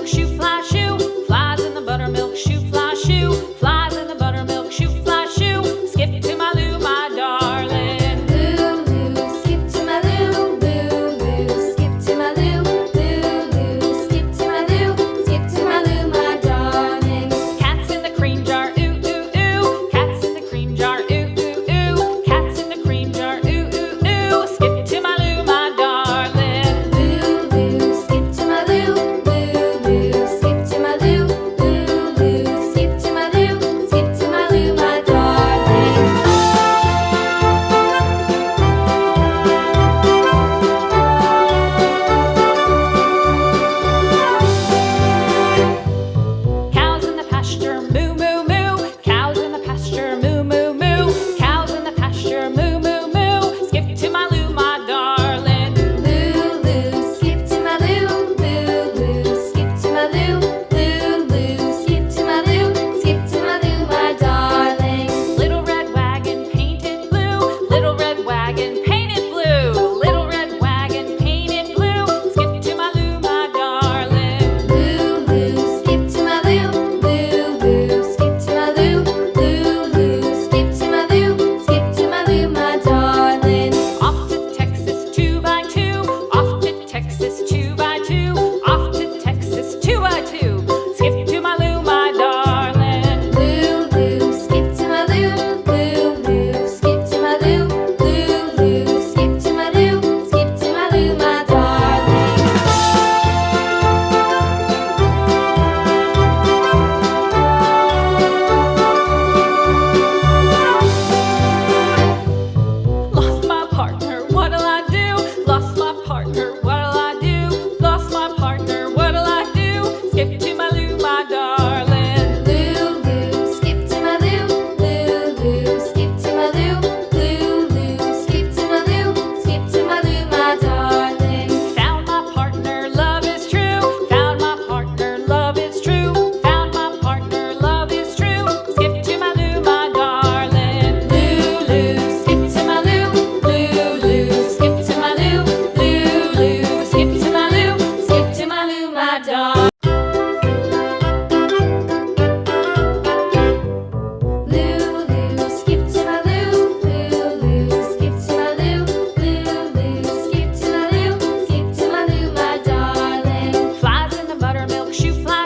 buttermilk shoe fly shoe. Flies in the buttermilk shoe fly shoe. Flies in the buttermilk shoe fly shoe. Skip to my Lou, my darling. Lou, skip to my Lou, Lou, skip to my Lou, Lou, skip to my Lou, skip to my Lou, my darling. Cats in the cream jar, ooh, ooh, ooh. Cats in the cream jar, ooh, ooh, ooh. Cats in the cream jar, ooh, ooh, ooh. Skip to my Lou, my darling. Lou, skip to my Lou, Lou, skip to my Lou, Lou, skip to my Lou, skip to my Lou, my darling. Cows in the pasture, moo, moo, moo. Cows in the pasture, moo, moo, moo. Cows in the pasture, moo, moo, moo. Skip to my Lou, my darling. Lou, skip to my Lou, Lou, skip to my Lou, Lou, skip to my Lou, skip to my Lou, my darling. Little red wagon painted blue. Little red wagon painted blue. Little red wagon painted blue. Skip to my Lou, my darling. Lou, skip to my Lou, Lou, skip to my Lou, Lou, skip to my Lou, skip to my Lou, my darling. Off to Texas 2x2. Off to Texas 2x2. Off to Texas 2x2. Skip to my Lou, my darling. Lou, skip to my Lou, Lou, skip to my Lou, Lou, skip to my Lou, skip to my Lou, my darling. Lost my partner, what'll I do? Lost my partner, what'll I do? Lost my partner, what'll I do? Skip to my Lou, my darling. Lou, skip to my Lou, Lou, skip to my Lou, Lou, skip to my Lou, skip to my Lou, my darling. Found my partner, love is true. Found my partner, love is true. Found my partner, love is true. Skip to my Lou, my darling. Lou, skip to my Lou, Lou, skip to my Lou, Lou, skip to my Lou, skip to my Lou, my darling. Lou, skip to my Lou, skip to my Lou, skip to my Lou, skip to my Lou, my darling. Flies in the buttermilk shoe fly